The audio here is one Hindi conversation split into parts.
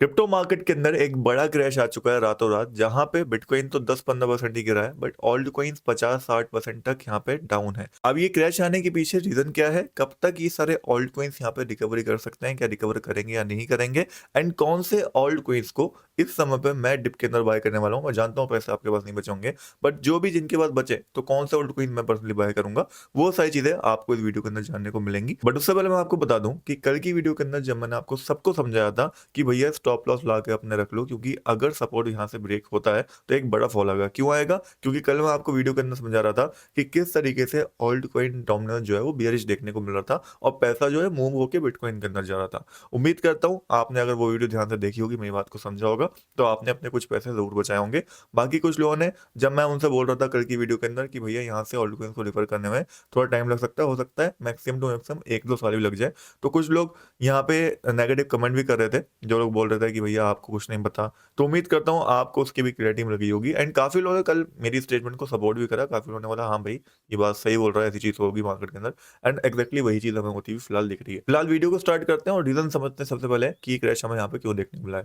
क्रिप्टो मार्केट के अंदर एक बड़ा क्रैश आ चुका है रातों रात, जहां पे बिटकॉइन तो 10-15% ही गिरा है, बट ऑल्ट कॉइन्स 50-60% तक यहाँ पे डाउन है। अब ये क्रैश आने के पीछे रीजन क्या है, कब तक ये सारे ऑल्ट कॉइन्स यहाँ पे रिकवरी कर सकते हैं, क्या रिकवर करेंगे या नहीं करेंगे, एंड कौन से ऑल्ट कॉइन्स को इस समय पे मैं डिप के अंदर बाय करने वाला हूँ। मैं जानता हूँ पैसे आपके पास नहीं बचे होंगे, बट जो भी जिनके पास बचे तो कौन से ऑल्ट कॉइन मैं पर्सनली बाय करूंगा, वो सारी चीजें आपको इस वीडियो के अंदर जानने को मिलेंगी। बट उससे पहले मैं आपको बता दूं कि कल की वीडियो के अंदर जब मैंने आपको सबको समझाया था कि भैया स्टॉप लॉस ला के अपने रख लो, क्योंकि अगर सपोर्ट यहाँ से ब्रेक होता है तो एक बड़ा फॉल आएगा। क्यों आएगा? क्योंकि कल मैं आपको वीडियो के अंदर समझा रहा था कि किस तरीके से ऑल्ट कॉइन डोमिनेंस जो है वो बियरिश देखने को मिल रहा था और पैसा जो है मूव होकर बिटकॉइन के अंदर जा रहा था। उम्मीद करता हूँ आपने अगर वो वीडियो ध्यान से देखी होगी, मेरी बात को समझा होगा, तो आपने अपने कुछ पैसे जरूर बचाए होंगे। बाकी कुछ लोगों ने, जब मैं उनसे बोल रहा था कल की वीडियो के अंदर कि भैया यहाँ से ऑल्ट कॉइन को रिफर करने में थोड़ा टाइम लग सकता है, हो सकता है मैक्सिमम टू मैक्सिमम 1-2 साल भी लग जाए, तो कुछ लोग यहाँ पे नेगेटिव कमेंट भी कर रहे थे, जो लोग बोल रहे थे कि भैया आपको कुछ नहीं पता। तो उम्मीद करता हूँ आपको उसकी भी क्लैरिटी मिल गई होगी, एंड काफ़ी लोगों ने कल मेरी स्टेटमेंट को सपोर्ट भी करा। काफ़ी लोगों ने बोला हाँ भाई, ये बात सही बोल रहा है, ऐसी चीज़ होगी मार्केट के अंदर, एंड एक्जैक्टली वही चीज़ हमें होती हुई फिलहाल दिख रही है। फिलहाल वीडियो को स्टार्ट करते हैं और रीजन समझते हैं सबसे पहले कि क्रैश हमें यहाँ पे क्यों देखने को मिला है।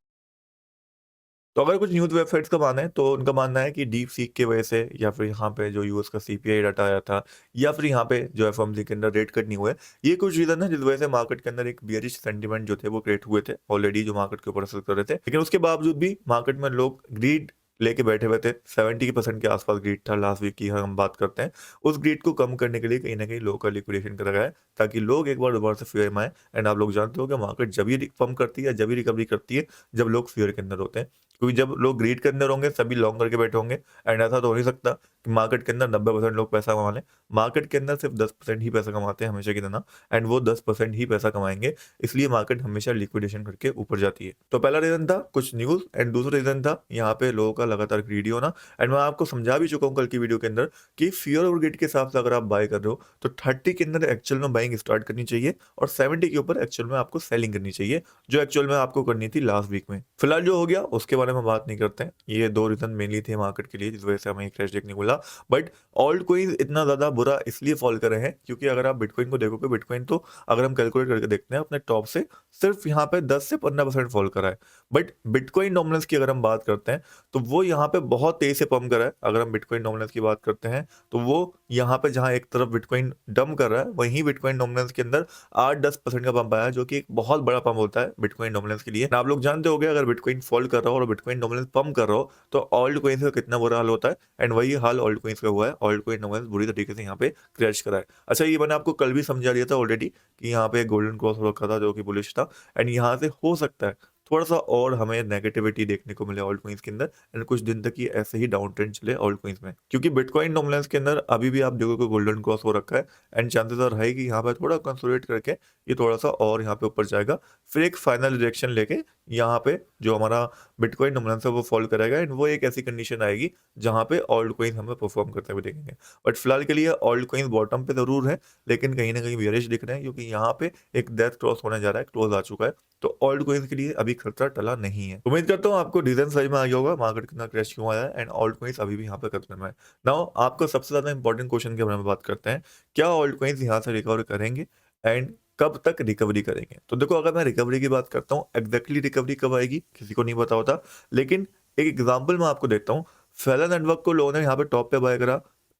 तो अगर कुछ न्यूज़ वेबसाइट्स का माने तो उनका मानना है कि डीप सीक की वजह से, या फिर यहाँ पे जो यूएस का सीपीआई डाटा आया था, या फिर यहाँ पे जो एफओएमसी के अंदर रेट कट नहीं हुए, ये कुछ रीजन है जिस वजह से मार्केट के अंदर एक बियरिश सेंटीमेंट जो थे वो क्रिएट हुए थे ऑलरेडी, जो मार्केट के ऊपर असर कर रहे थे। लेकिन उसके बावजूद भी मार्केट में लोग ग्रीड लेके बैठे हुए थे। 70% के आसपास ग्रीड था लास्ट वीक की, हम बात करते हैं। उस ग्रीड को कम करने के लिए कहीं ना कहीं लोग का लिक्विडेशन करा गया है, ताकि लोग एक बार दोबारा से फियर में आए। एंड आप लोग जानते हो कि मार्केट जब ही पम्प करती है, जब ही रिकवरी करती है, जब लोग फियर के अंदर होते हैं। क्योंकि जब लोग ग्रीड के अंदर होंगे सभी लॉन्ग करके बैठे होंगे, एंड ऐसा तो हो नहीं सकता कि मार्केट के अंदर 90% लोग पैसा कमा लें। मार्केट के अंदर सिर्फ 10% ही पैसा कमाते हैं हमेशा की तरह, एंड वो 10% ही पैसा कमाएंगे, इसलिए मार्केट हमेशा लिक्विडेशन करके ऊपर जाती है। तो पहला रीजन था कुछ न्यूज़, एंड दूसरा रीजन था यहाँ पे लोगों का लगातार ग्रीडी होना। एंड मैं आपको समझा भी चुका हूँ कल की वीडियो के अंदर कि फियर और ग्रीड के हिसाब से अगर आप बाय कर रहे हो तो 30 के अंदर एक्चुअल में बाइंग स्टार्ट करनी चाहिए, और 70 के ऊपर एक्चुअल में आपको सेलिंग करनी चाहिए, जो एक्चुअल में आपको करनी थी लास्ट वीक में। फिलहाल जो हो गया उसके बारे में बात नहीं करते हैं। ये दो रीजन मेनली थे मार्केट के लिए जिस वजह से हमें क्रैश देखने को मिला। बट ऑल्ट कॉइन्स इतना ज्यादा बुरा इसलिए फॉल कर रहे हैं क्योंकि अगर आप बिटकॉइन को देखोगे, बिटकॉइन तो अगर हम कैलकुलेट करके देखते हैं अपने टॉप से सिर्फ यहाँ पे 10 से 15% फॉल करा है। बट बिटकॉइन डोमिनेंस की अगर हम बात करते हैं तो वो यहाँ पे बहुत तेज से पंप करा है। अगर हम बिटकॉइन डोमिनेंस की बात करते हैं तो वो यहाँ पे जहाँ एक तरफ बिटकॉइन डंप कर रहा है, वहीं बिटकॉइन डोमिनेंस के अंदर 8-10% का पंप आया, जो कि एक बहुत बड़ा पंप होता है बिटकॉइन डोमिनेंस के लिए। आप लोग जानते होंगे अगर बिटकॉइन फॉल कर रहा हो और बिटकॉइन डोमिनेंस पंप कर रहा हो तो ऑल्ट कॉइन्स का कितना बुरा हाल होता है, एंड वही हाल ऑल्ट कॉइन्स का हुआ है। ऑल्ट कॉइन डोमिनेंस बुरी तरीके से यहाँ पे क्रैश करा है। अच्छा, ये मैंने आपको कल भी समझा दिया था ऑलरेडी कि यहाँ पे गोल्डन क्रॉस हो रखा था जो कि बुलिश था, एंड यहाँ से हो सकता है थोड़ा सा और हमें नेगेटिविटी देखने को मिले ऑल्ट कॉइन्स के अंदर, एंड कुछ दिन तक ये ऐसे ही डाउन ट्रेंड चले ऑल्ट कॉइन्स में, क्योंकि बिटकॉइन डोमिनेंस के अंदर अभी भी आप देखोगे गोल्डन क्रॉस हो रखा है, एंड चांसेस और है कि यहाँ पे थोड़ा कंसोलिडेट करके ये थोड़ा सा और यहाँ पे ऊपर जाएगा, फिर एक फाइनल रिएक्शन लेके यहाँ पे जो हमारा बिटकॉइन डोमिनेंस है वो फॉल करेगा, एंड वो एक ऐसी कंडीशन आएगी जहाँ पे ऑल्ट कॉइन हमें परफॉर्म करते हुए देखेंगे। बट फिलहाल के लिए ऑल्ट कॉइन बॉटम पे जरूर है, लेकिन कहीं ना कहीं बेयरिश दिख रहे हैं, क्योंकि यहाँ पे एक डेथ क्रॉस होने जा रहा है, क्लोज आ चुका है। तो ऑल्ट कॉइन्स के लिए अभी खतरा टला नहीं है। उम्मीद करता हूँ आपको रीजन समझ में आ गया होगा मार्केट कितना क्रैश क्यों आया है, एंड ऑल्ट कॉइन्स अभी भी यहाँ पे खतरे में है। नाउ आपको सबसे ज्यादा इंपॉर्टेंट क्वेश्चन के बारे में बात करते हैं, क्या ऑल्ट कॉइन्स यहाँ से रिकवर करेंगे, एंड कब तक रिकवरी करेंगे। तो देखो, अगर मैं रिकवरी की बात करता हूँ, एग्जैक्टली रिकवरी कब आएगी किसी को नहीं पता होता, लेकिन एक एग्जांपल मैं आपको देता हूँ। फेला नेटवर्क को लोगों ने यहाँ पे टॉप पे बाय करा,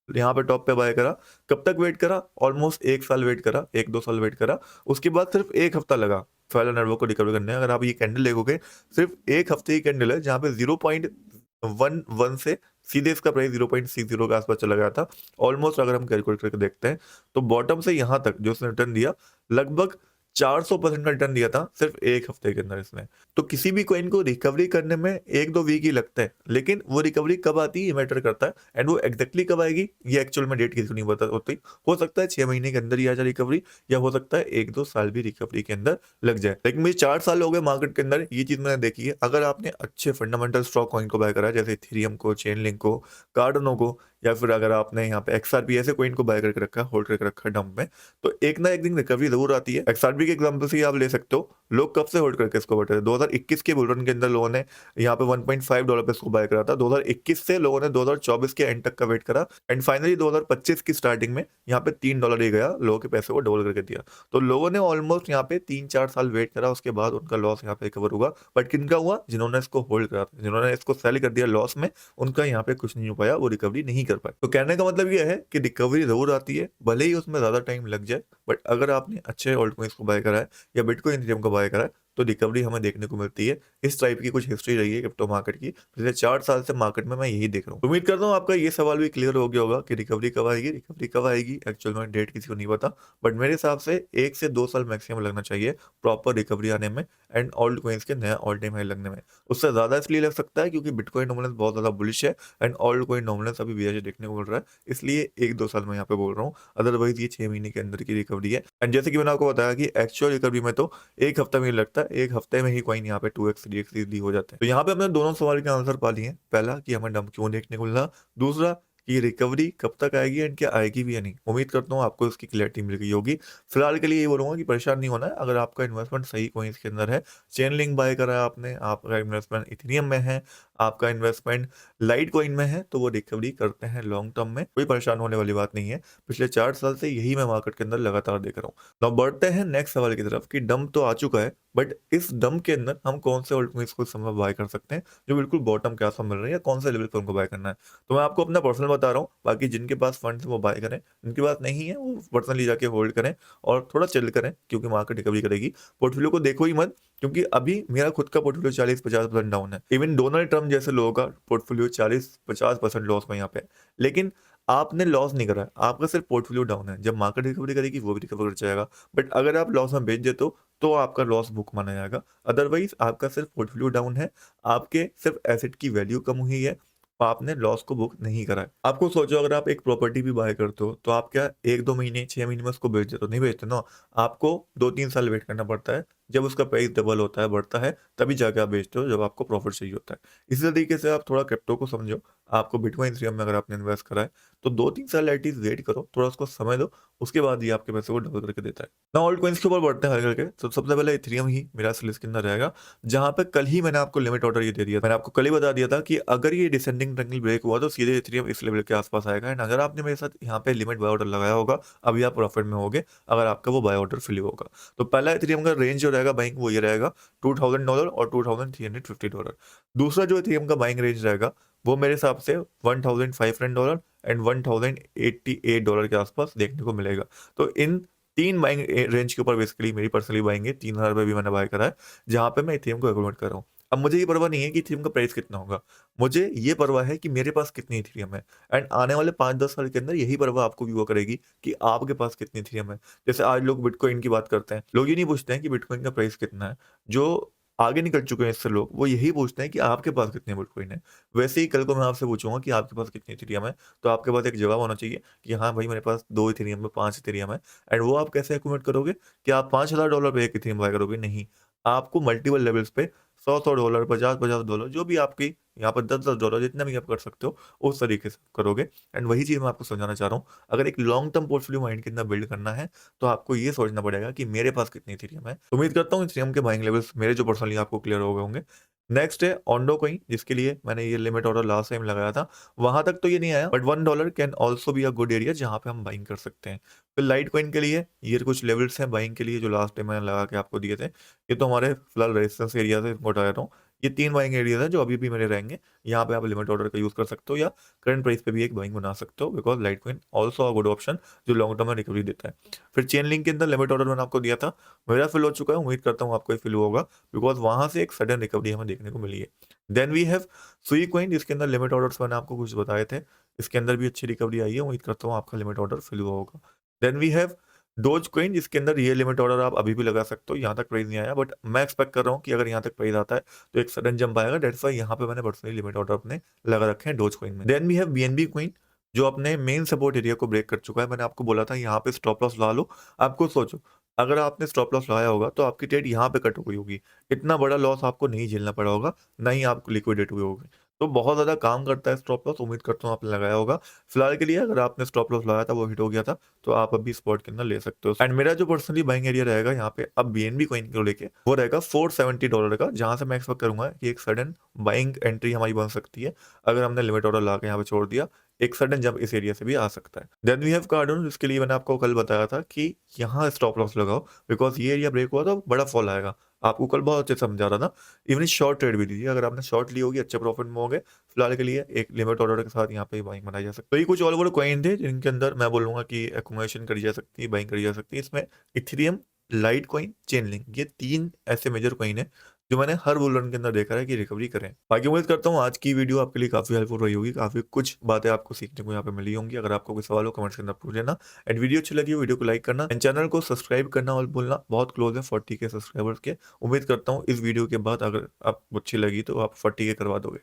यहाँ पे टॉप पे बाय करा, कब तक वेट करा, ऑलमोस्ट 1 साल वेट करा, 1-2 साल वेट करा, उसके बाद सिर्फ 1 हफ्ता लगा फेला नेटवर्क को रिकवर करने। अगर आप ये कैंडल देखोगे, सिर्फ 1 हफ्ते की कैंडल है, जहाँ पे 0.11 से सीधे इसका प्राइस 0.60 के आसपास चला गया था ऑलमोस्ट। अगर हम कैलकुलेट करके देखते हैं तो बॉटम से यहाँ तक जो इसने रिटर्न दिया, लगभग 400% का रिटर्न दिया था सिर्फ 1 हफ्ते के अंदर इसने। तो किसी भी कॉइन को रिकवरी करने में 1-2 वीक ही लगता है, लेकिन वो रिकवरी कब आती है ये मैटर करता है, एंड वो एग्जैक्टली कब आएगी ये एक्चुअल में डेट किसी को नहीं पता होती। हो सकता है 6 महीने के अंदर ही आ जाए रिकवरी, या हो सकता है 1-2 साल भी रिकवरी के अंदर लग जाए। लेकिन मुझे 4 साल हो गए मार्केट के अंदर, ये चीज मैंने देखी है। अगर आपने अच्छे फंडामेंटल स्टॉक कॉइन को बाय करा है, जैसे इथेरियम को, चेन लिंक को, कार्डनो को, या फिर अगर आपने यहाँ पे एक्सआरपी ऐसे कॉइन को बाय करके रखा है, होल्ड करके रखा है डंप में, तो एक ना एक दिन रिकवरी जरूर आती है। एक्सआरपी के एग्जांपल से ही आप ले सकते हो। लोग कब से होल्ड करके इसको बैठे थे? 2021 के बुल रन के अंदर लोगों ने यहाँ पे $1.5 पे इसको बाय करा था। 2021 से लोगों ने 2024 के एंड तक का वेट करा एंड फाइनली 2025 की स्टार्टिंग में यहाँ पे $3 ही गया, लोगों के पैसे को डबल करके दिया। तो लोगों ने ऑलमोस्ट यहाँ पे 3-4 साल वेट करा, उसके बाद उनका लॉस यहाँ पे रिकवर हुआ। बट किनका हुआ? जिन्होंने इसको होल्ड करा था, जिन्होंने इसको सेल कर दिया लॉस में, उनका यहाँ पे कुछ नहीं हो पाया, वो रिकवरी नहीं कर पाए। तो कहने का मतलब ये है कि रिकवरी जरूर आती है, भले ही उसमें ज्यादा टाइम लग जाए, बट अगर आपने अच्छे ऑल्ट कॉइन्स को बाय करा है या बिटकॉइन इथेरियम को बाय करा है तो रिकवरी हमें देखने को मिलती है। इस टाइप की कुछ हिस्ट्री रही है क्रिप्टो मार्केट की, पिछले 4 साल से मार्केट में मैं यही देख रहा हूँ। उम्मीद करता हूँ आपका ये सवाल भी क्लियर हो गया होगा कि रिकवरी कब आएगी एक्चुअल में डेट किसी को नहीं पता, बट मेरे हिसाब से 1 से 2 साल मैक्सिमम लगना चाहिए प्रॉपर रिकवरी आने में एंड ऑल्ट कॉइन्स के नया ऑल टाइम हाई लगने में। उससे ज्यादा इसलिए लग सकता है क्योंकि बिटकॉइन डोमिनेंस बहुत ज्यादा बुलिश है एंड ऑल्ट कॉइन डोमिनेंस अभी बेयर देखने को मिल रहा है, इसलिए 1-2 साल में यहाँ पे बोल रहा हूँ। अदरवाइज ये 6 महीने के अंदर की रिकवरी है एंड जैसे कि मैंने आपको बताया कि एक्चुअल रिकवरी में तो 1 हफ्ता में ही लगता है, 1 हफ्ते में ही कॉइन यहाँ पे 2x 3x इजीली हो जाते हैं। तो यहाँ पे हमने दोनों सवाल के आंसर पा लिए हैं। पहला कि हमें डंप क्यों देखने को मिला, दूसरा कि रिकवरी कब तक आएगी एंड क्या आएगी भी या नहीं। उम्मीद करता हूँ आपको इसकी क्लैरिटी मिल गई होगी। फिलहाल के लिए ये बोलूंगा कि परेशान नहीं होना है, अगर आपका इन्वेस्टमेंट सही कॉइन्स के अंदर है, चेन लिंक बाय करा है आपने, आपका इन्वेस्टमेंट इथेरियम में है, आपका इन्वेस्टमेंट लाइट कॉइन में है, तो वो रिकवरी करते हैं लॉन्ग टर्म में, कोई परेशान होने वाली बात नहीं है। पिछले 4 साल से यही मैं मार्केट के अंदर लगातार देख रहा हूँ। तो बढ़ते हैं नेक्स्ट सवाल की तरफ कि डंप तो आ चुका है, बट इस डंप के अंदर हम कौन से ऑल्ट को इस समय बाय कर सकते हैं जो बिल्कुल बॉटम के आसपास मिल रहे हैं, या कौन से लेवल पर उनको बाय करना है। तो मैं आपको अपना पर्सनल बता रहा हूँ, बाकी जिनके पास फंड्स है वो बाय करें, जिनके पास नहीं है वो पर्सनली जाके होल्ड करें और थोड़ा चिल करें क्योंकि मार्केट रिकवरी करेगी। पोर्टफोलियो को देखो ही मत, क्योंकि अभी मेरा खुद का पोर्टफोलियो 40-50% डाउन है। इवन डोनाल्ड ट्रम्प जैसे लोगों का पोर्टफोलियो 40-50% लॉस में यहाँ पे है। लेकिन आपने लॉस नहीं करा है, आपका सिर्फ पोर्टफोलियो डाउन है। जब मार्केट रिकवरी करेगी वो भी रिकवर कर जाएगा, बट अगर आप लॉस में बेच देते हो तो आपका लॉस बुक माना जाएगा। अदरवाइज आपका सिर्फ पोर्टफोलियो डाउन है, आपके सिर्फ एसेट की वैल्यू कम हुई है, आपने लॉस को बुक नहीं करा है। आपको सोचो अगर आप एक प्रॉपर्टी भी बाय करते हो तो आप क्या 1-2 महीने 6 महीने में उसको बेच देते हो? नहीं बेचते ना, आपको 2-3 साल वेट करना पड़ता है। जब उसका प्राइस डबल होता है, बढ़ता है, तभी जाके आप बेचते हो, जब आपको प्रॉफिट चाहिए होता है। इसी तरीके से आप थोड़ा क्रिप्टो को समझो। आपको बिटकॉइन इथेरियम में अगर आपने इन्वेस्ट करा है तो 2-3 साल एटलीस्ट वेट करो, थोड़ा उसको समय दो, उसके बाद ये आपके पैसे को डबल करके देता है ना। ऑल्ट कॉइन्स के ऊपर बढ़ते हैं हल्के करके। तो सबसे पहले इथेरियम ही मेरा लिस्ट के अंदर रहेगा, जहां पे कल ही मैंने आपको लिमिट ऑर्डर ये दे दिया। मैंने आपको कल ही बता दिया था कि अगर ये डिसेंडिंग ट्रायंगल ब्रेक हुआ तो सीधे इथेरियम इस लेवल के आसपास आएगा एंड अगर आपने मेरे साथ यहाँ पे लिमिट बाय ऑर्डर लगाया होगा, अभी आप प्रॉफिट में होगे अगर आपका वो बाय ऑर्डर फिल होगा। तो पहला इथेरियम का रेंज जो रहेगा बाइंग वो ये रहेगा $2000 और $2350। दूसरा जो इथेरियम का बाइंग रेंज रहेगा वो मेरे हिसाब से $1500 एंड $1088 के आसपास देखने को मिलेगा। तो इन 3 बाइंग रेंज के ऊपर बेसिकली मेरी पर्सनली बाइंग है। 3000 भी मैंने बाय करा है, जहां पे मैं इथेरियम को एकोमोडेट कर रहा हूँ। अब मुझे ये परवाह नहीं है कि इथेरियम का प्राइस कितना होगा, मुझे ये परवाह है कि मेरे पास कितनी इथेरियम है एंड आने वाले 5-10 साल के अंदर यही परवाह आपको भी हुआ करेगी कि आपके पास कितनी इथेरियम है। जैसे आज लोग बिटकॉइन की बात करते हैं, लोग ये नहीं पूछते हैं कि बिटकॉइन का प्राइस कितना है। जो आगे निकल चुके हैं इससे लोग, वो यही पूछते हैं कि आपके पास कितने बिटकॉइन है। वैसे ही कल को मैं आपसे पूछूंगा कि आपके पास कितनी इथेरियम है, तो आपके पास एक जवाब होना चाहिए कि हाँ भाई मेरे पास 2 इथेरियम है, 5 इथेरियम है। एंड वो आप कैसे एकुमुलेट करोगे कि आप $5000 पे एक इथेरियम बाय करोगे? नहीं, आपको मल्टीपल लेवल्स पे $100, $50 जो भी आपकी यहाँ पर $10 जितना भी आप कर सकते हो उस तरीके से करोगे। एंड वही चीज मैं आपको समझाना चाह रहा हूँ, अगर एक लॉन्ग टर्म पोर्टफोलियो माइंड के अंदर बिल्ड करना है तो आपको ये सोचना पड़ेगा कि मेरे पास कितनी इथेरियम है। तो उम्मीद करता हूँ इथेरियम के बाइंग लेवल्स मेरे जो पर्सनली आपको क्लियर हो गए होंगे। नेक्स्ट है ओंडो कॉइन, जिसके लिए मैंने ये लिमिट ऑर्डर लास्ट टाइम लगाया था। वहां तक तो ये नहीं आया, but $1 can also be a good area जहां पे हम बाइंग कर सकते हैं। फिर लाइट कॉइन के लिए ये कुछ लेवल्स हैं बाइंग के लिए जो लास्ट टाइम मैंने लगा के आपको दिए थे। ये तो हमारे फिलहाल रेजिस्टेंस एरिया से इनको हटा रहा हूँ। ये 3 बाइंग एरियाज हैं जो अभी भी मेरे रहेंगे। यहाँ पे आप लिमिट ऑर्डर का यूज कर सकते हो या करंट प्राइस पे भी एक बाइंग बना सकते हो, because light coin also a good option जो लॉन्ग टर्म में रिकवरी देता है। फिर चेन लिंक के अंदर लिमिट ऑर्डर मैंने आपको दिया था, मेरा फिल हो चुका है, उम्मीद करता हूँ आपको फिल होगा, बिकॉज वहां से एक सडन रिकवरी हमें देखने को मिली है। देन वी हैव सुई कॉइन, जिसके अंदर लिमिट ऑर्डर्स मैंने आपको कुछ बताए थे, इसके अंदर भी अच्छी रिकवरी आई है, उम्मीद करता हूँ आपका लिमिट ऑर्डर फिल हुआ होगा। Then we have Dogecoin, जिसके अंदर ये लिमिट ऑर्डर आप अभी भी लगा सकते हो, यहाँ तक प्राइस नहीं आया, बट मैं एक्सपेक्ट कर रहा हूँ कि अगर यहाँ तक प्राइस आता है तो एक सडन जंप आएगा। डेट्स वाई यहाँ पे मैंने पर्सनली लिमिट ऑर्डर अपने लगा रखे हैं डोज कॉइन में। Then we have BNB coin, जो अपने मेन सपोर्ट एरिया को ब्रेक कर चुका है। मैंने आपको बोला था यहाँ पे स्टॉप लॉस लगा लो। आपको सोचो अगर आपने स्टॉप लॉस लगाया होगा तो आपकी ट्रेड यहाँ पे कट हो गई होगी, इतना बड़ा लॉस आपको नहीं झेलना पड़ा होगा, ना ही आपको लिक्विडेट हुए होगे। तो बहुत ज़्यादा काम करता है स्टॉप लॉस, उम्मीद करता हूँ आपने लगाया होगा। फिलहाल के लिए अगर आपने स्टॉप लॉस लगाया था वो हिट हो गया था, तो आप अभी स्पॉट के अंदर ले सकते हो। एंड मेरा जो पर्सनली बाइंग एरिया रहेगा यहाँ पे अब बीएनबी कॉइन को लेके, वो रहेगा $470 का, जहाँ से मैं एक्सपेक्ट करूंगा कि एक सडन बाइंग एंट्री हमारी बन सकती है अगर हमने लिमिट ऑर्डर ला के यहाँ पे छोड़ दिया। एक सडन जंप इस एरिया से भी आ सकता है। देन वी हैव कार्डन, जिसके लिए मैंने आपको कल बताया था कि यहाँ स्टॉप लॉस लगाओ, बिकॉज ये एरिया ब्रेक हुआ तो बड़ा फॉल आएगा। आपको कल बहुत अच्छे से समझा रहा था। इवन शॉर्ट ट्रेड भी दीजिए, अगर आपने शॉर्ट ली होगी अच्छे प्रॉफिट में होंगे। फिलहाल के लिए एक लिमिट ऑर्डर के साथ यहाँ पे बाइंग बनाई जा सकती है। तो ये कुछ ऑल ओवर कॉइन थे जिनके अंदर मैं बोलूंगा कि एक्यूमुलेशन करी जा सकती है, बाइंग करी जा सकती है। इसमें इथेरियम, लाइट कॉइन, चेनलिंक, ये 3 ऐसे मेजर कॉइन है जो मैंने हर बुल रन के अंदर देखा है कि रिकवरी करें। बाकी उम्मीद करता हूँ आज की वीडियो आपके लिए काफी हेल्पफुल रही होगी, काफी कुछ बातें आपको सीखने को यहाँ पे मिली होंगी। अगर आपको कोई सवाल हो कमेंट्स के अंदर पूछ लेना। एंड वीडियो अच्छी लगी हो वीडियो को लाइक करना एंड चैनल को सब्सक्राइब करना और बोलना, बहुत क्लोज है 40 के सब्सक्राइबर्स के। उम्मीद करता हूँ इस वीडियो के बाद अगर आपको अच्छी लगी तो आप 40 के करवा दोगे।